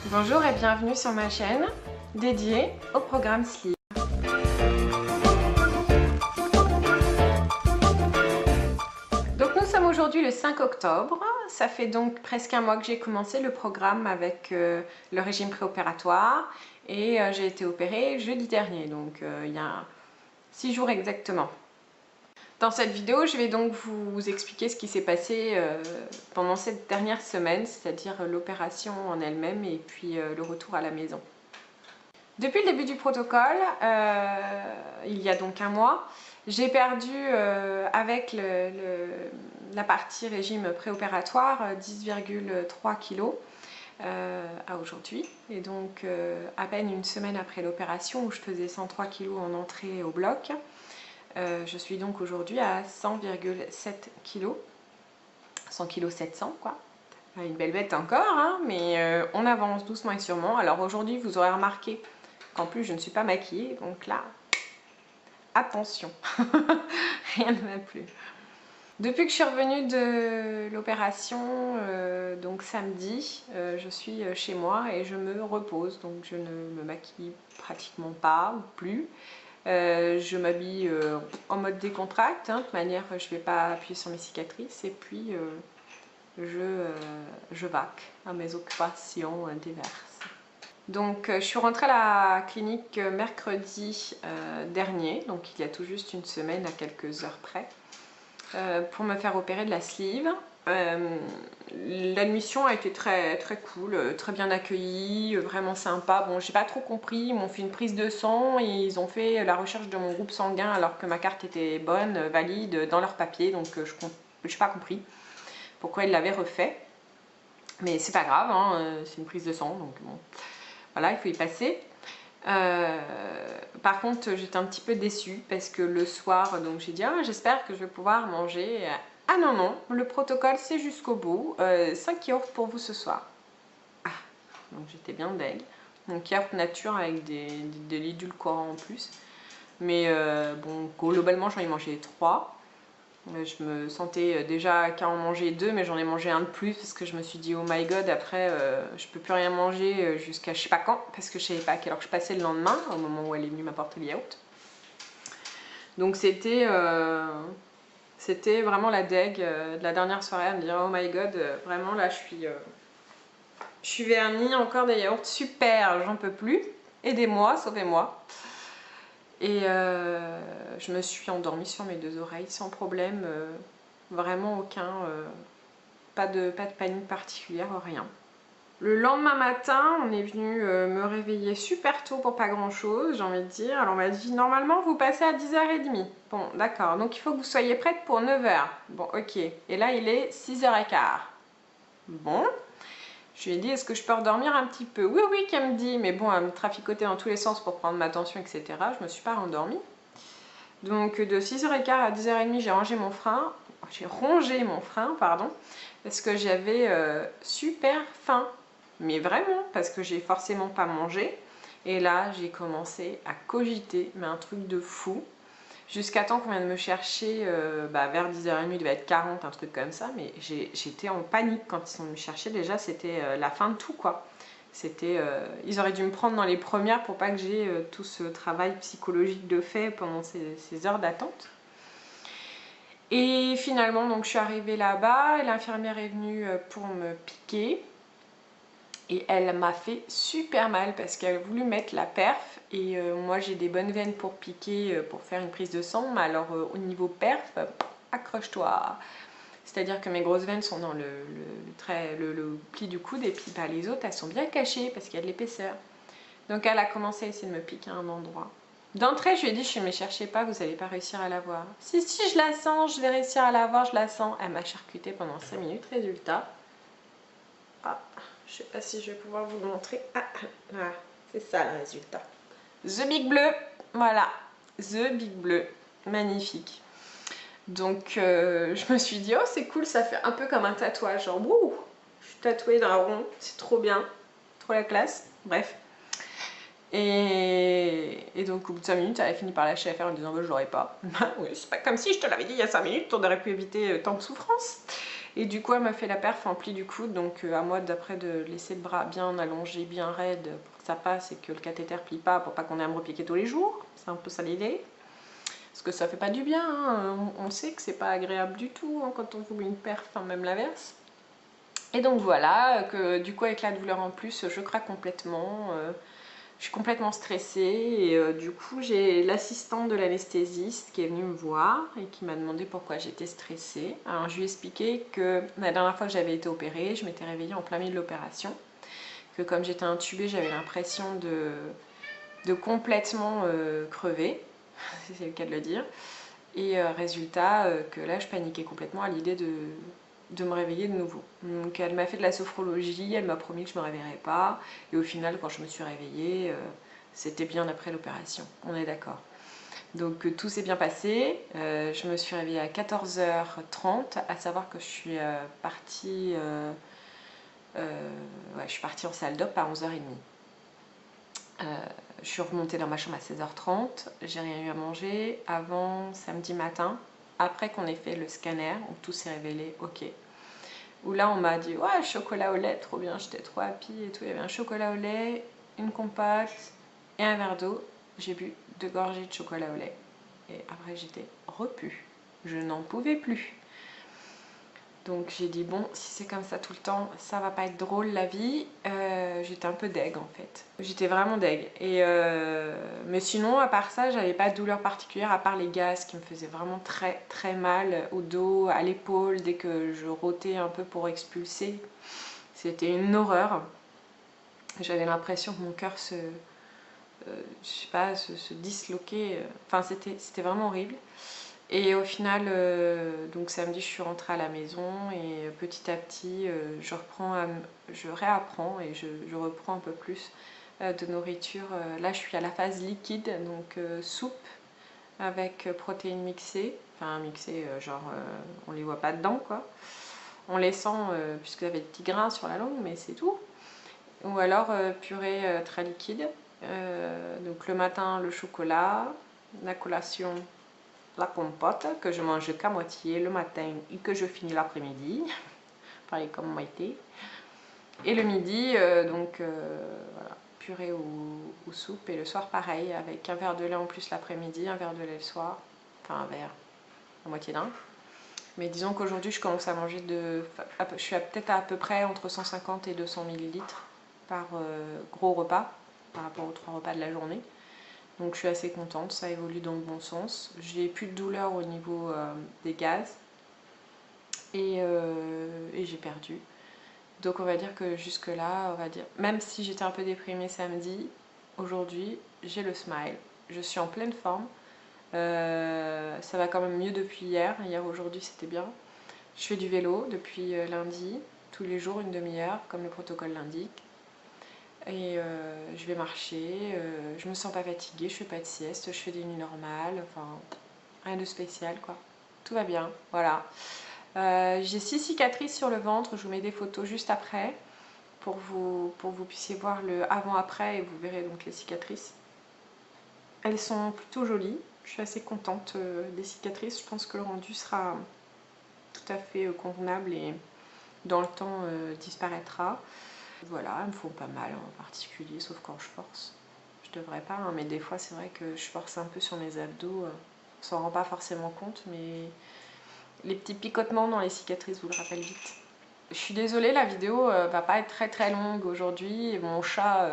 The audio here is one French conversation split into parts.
Bonjour et bienvenue sur ma chaîne dédiée au programme Sleeve. Donc nous sommes aujourd'hui le 5 octobre, ça fait donc presque un mois que j'ai commencé le programme avec le régime préopératoire et j'ai été opérée jeudi dernier, donc il y a 6 jours exactement. Dans cette vidéo, je vais donc vous expliquer ce qui s'est passé pendant cette dernière semaine, c'est-à-dire l'opération en elle-même et puis le retour à la maison. Depuis le début du protocole, il y a donc un mois, j'ai perdu avec la partie régime préopératoire 10,3 kg à aujourd'hui. Et donc à peine une semaine après l'opération où je faisais 103 kg en entrée au bloc, je suis donc aujourd'hui à 100,7 kg, 100 kg 700 quoi. Une belle bête encore, hein, mais on avance doucement et sûrement. Alors aujourd'hui vous aurez remarqué qu'en plus je ne suis pas maquillée, donc là, attention, rien ne va plus. Depuis que je suis revenue de l'opération, donc samedi, je suis chez moi et je me repose, donc je ne me maquille pratiquement pas ou plus. Je m'habille en mode décontracte, hein, de toute manière je ne vais pas appuyer sur mes cicatrices et puis je vaque à mes occupations diverses. Donc je suis rentrée à la clinique mercredi dernier, donc il y a tout juste une semaine à quelques heures près, pour me faire opérer de la sleeve. L'admission a été très cool, très bien accueillie, vraiment sympa. Bon, j'ai pas trop compris, ils m'ont fait une prise de sang et ils ont fait la recherche de mon groupe sanguin alors que ma carte était bonne, valide dans leur papier, donc je n'ai pas compris pourquoi ils l'avaient refait. Mais c'est pas grave, hein, c'est une prise de sang, donc bon, voilà, il faut y passer. Par contre, j'étais un petit peu déçue parce que le soir, donc j'ai dit ah, j'espère que je vais pouvoir manger. Ah non, non, le protocole c'est jusqu'au bout. 5 yaourts pour vous ce soir. Ah, donc j'étais bien deg. Donc yaourt nature avec de l'édulcorant en plus. Mais bon, globalement j'en ai mangé 3. Je me sentais déjà qu'à en manger 2, mais j'en ai mangé un de plus parce que je me suis dit oh my god, après je peux plus rien manger jusqu'à je sais pas quand, parce que je savais pas à quelle heure je passais le lendemain, au moment où elle est venue m'apporter le yaourt. Donc c'était vraiment la deg de la dernière soirée à me dire oh my god, vraiment là je suis vernie, encore des yaourts, super, j'en peux plus, aidez-moi, sauvez-moi. Et je me suis endormie sur mes 2 oreilles sans problème, vraiment aucun, pas de panique particulière, rien. Le lendemain matin, on est venu me réveiller super tôt pour pas grand chose, j'ai envie de dire. Alors on m'a dit normalement vous passez à 10h30. Bon d'accord, donc il faut que vous soyez prête pour 9h. Bon ok, et là il est 6h15. Bon. Je lui ai dit, est-ce que je peux redormir un petit peu? Oui, oui, qu'elle me dit, mais bon, elle me traficotait dans tous les sens pour prendre ma tension, etc. Je me suis pas rendormie. Donc de 6h15 à 10h30, j'ai rongé mon frein, pardon, parce que j'avais super faim. Mais vraiment, parce que j'ai forcément pas mangé. Et là, j'ai commencé à cogiter, mais un truc de fou. Jusqu'à temps qu'on vienne me chercher, vers 10h30, il devait être 40, un truc comme ça, mais j'étais en panique quand ils sont venus me chercher. Déjà, c'était la fin de tout, quoi. Ils auraient dû me prendre dans les premières pour pas que j'ai tout ce travail psychologique de fait pendant ces heures d'attente. Et finalement, donc, je suis arrivée là-bas, et l'infirmière est venue pour me piquer. Et elle m'a fait super mal parce qu'elle a voulu mettre la perf et moi j'ai des bonnes veines pour piquer, pour faire une prise de sang, mais alors au niveau perf, accroche-toi. C'est-à-dire que mes grosses veines sont dans le pli du coude et puis les autres elles sont bien cachées parce qu'il y a de l'épaisseur. Donc elle a commencé à essayer de me piquer à un endroit. D'entrée je lui ai dit, je ne me cherchez pas, vous n'allez pas réussir à la voir. Si je la sens, je vais réussir à la voir, je la sens. Elle m'a charcuté pendant 5 minutes, résultat. Ah. Je sais pas si je vais pouvoir vous le montrer. Ah, voilà, c'est ça le résultat. The Big Bleu, voilà, The Big Bleu, magnifique. Donc je me suis dit, oh c'est cool, ça fait un peu comme un tatouage, genre wouh, je suis tatouée d'un rond, c'est trop bien, trop la classe, bref. Et donc au bout de 5 minutes, elle a fini par lâcher l'affaire en disant, bah, je l'aurais pas. Oui, c'est pas comme si je te l'avais dit il y a 5 minutes, on aurait pu éviter tant de souffrance. Et du coup elle m'a fait la perf en pli du coude, donc à moi d'après de laisser le bras bien allongé, bien raide pour que ça passe et que le cathéter plie pas, pour pas qu'on ait à me repiquer tous les jours. C'est un peu ça l'idée. Parce que ça fait pas du bien, hein. On sait que c'est pas agréable du tout hein, quand on vous met une perf, enfin même l'inverse. Et donc voilà, que du coup avec la douleur en plus, je craque complètement. Je suis complètement stressée et du coup j'ai l'assistante de l'anesthésiste qui est venue me voir et qui m'a demandé pourquoi j'étais stressée. Alors je lui ai expliqué que la dernière fois que j'avais été opérée, je m'étais réveillée en plein milieu de l'opération, que comme j'étais intubée, j'avais l'impression de complètement crever, si c'est le cas de le dire. Et résultat, que là je paniquais complètement à l'idée de me réveiller de nouveau. Donc elle m'a fait de la sophrologie, elle m'a promis que je ne me réveillerais pas. Et au final, quand je me suis réveillée, c'était bien après l'opération. On est d'accord. Donc tout s'est bien passé. Je me suis réveillée à 14h30, à savoir que je suis partie... ouais, je suis partie en salle d'op à 11h30. Je suis remontée dans ma chambre à 16h30, j'ai rien eu à manger avant samedi matin, après qu'on ait fait le scanner, où tout s'est révélé, ok. Où là on m'a dit, ouais, chocolat au lait, trop bien, j'étais trop happy et tout. Il y avait un chocolat au lait, une compote et un verre d'eau. J'ai bu 2 gorgées de chocolat au lait. Et après j'étais repue, je n'en pouvais plus. Donc j'ai dit bon, si c'est comme ça tout le temps, ça va pas être drôle la vie. J'étais un peu deg en fait. J'étais vraiment deg. Mais sinon, à part ça, j'avais pas de douleur particulière, à part les gaz qui me faisaient vraiment très très mal au dos, à l'épaule, dès que je rotais un peu pour expulser. C'était une horreur. J'avais l'impression que mon cœur je sais pas, se disloquait. Enfin, c'était vraiment horrible. Et au final, donc samedi, je suis rentrée à la maison et petit à petit, je réapprends et je reprends un peu plus de nourriture. Là, je suis à la phase liquide, donc soupe avec protéines mixées. Enfin, mixées, genre, on les voit pas dedans, quoi. On les sent, puisque y avait des petits grains sur la langue, mais c'est tout. Ou alors purée très liquide. Donc le matin, le chocolat, la collation, la compote que je mange qu'à moitié le matin et que je finis l'après-midi, pareil comme moi été. Et le midi, voilà, purée ou soupe, et le soir pareil, avec un verre de lait en plus l'après-midi, un verre de lait le soir, enfin un verre, la moitié d'un. Mais disons qu'aujourd'hui je commence à manger je suis peut-être à peu près entre 150 et 200 millilitres par gros repas, par rapport aux 3 repas de la journée. Donc je suis assez contente, ça évolue dans le bon sens. J'ai plus de douleur au niveau des gaz et j'ai perdu. Donc on va dire que jusque là, on va dire, même si j'étais un peu déprimée samedi, aujourd'hui j'ai le smile. Je suis en pleine forme. Ça va quand même mieux depuis hier. Hier, aujourd'hui c'était bien. Je fais du vélo depuis lundi, tous les jours une demi-heure, comme le protocole l'indique. Et je vais marcher, je me sens pas fatiguée, je fais pas de sieste, je fais des nuits normales, enfin rien de spécial quoi. Tout va bien, voilà. J'ai 6 cicatrices sur le ventre, je vous mets des photos juste après pour que vous puissiez voir le avant-après et vous verrez donc les cicatrices. Elles sont plutôt jolies, je suis assez contente des cicatrices, je pense que le rendu sera tout à fait convenable et dans le temps disparaîtra. Voilà, elles me font pas mal en particulier, sauf quand je force. Je devrais pas, hein, mais des fois c'est vrai que je force un peu sur mes abdos. On s'en rend pas forcément compte, mais les petits picotements dans les cicatrices vous le rappellent vite. Je suis désolée, la vidéo va pas être très très longue aujourd'hui. Mon chat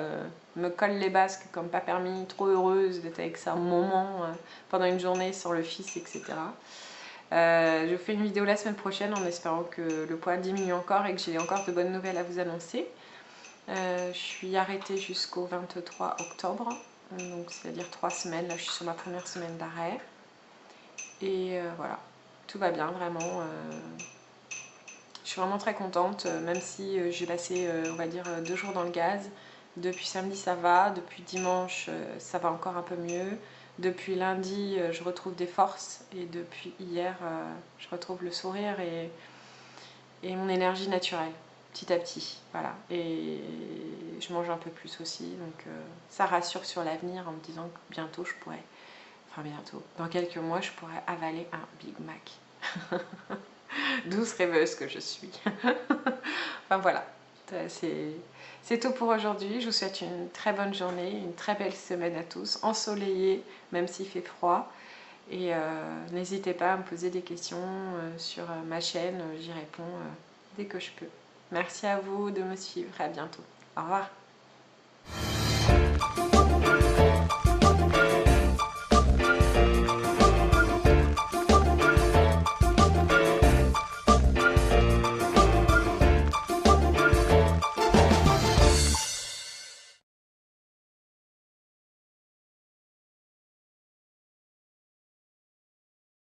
me colle les basques comme pas permis, trop heureuse d'être avec ça un moment pendant une journée sans le fils, etc. Je fais une vidéo la semaine prochaine en espérant que le poids diminue encore et que j'ai encore de bonnes nouvelles à vous annoncer. Je suis arrêtée jusqu'au 23 octobre, donc c'est-à-dire 3 semaines. Là, je suis sur ma première semaine d'arrêt. Et voilà, tout va bien, vraiment. Je suis vraiment très contente, même si j'ai passé, on va dire, 2 jours dans le gaz. Depuis samedi, ça va. Depuis dimanche, ça va encore un peu mieux. Depuis lundi, je retrouve des forces. Et depuis hier, je retrouve le sourire et mon énergie naturelle, petit à petit, voilà. Et je mange un peu plus aussi, donc ça rassure sur l'avenir en me disant que bientôt je pourrais, enfin bientôt, dans quelques mois je pourrais avaler un Big Mac. douce rêveuse que je suis. Enfin voilà, c'est tout pour aujourd'hui. Je vous souhaite une très bonne journée, une très belle semaine à tous, ensoleillée, même s'il fait froid. Et n'hésitez pas à me poser des questions sur ma chaîne, j'y réponds dès que je peux. Merci à vous de me suivre, à bientôt. Au revoir.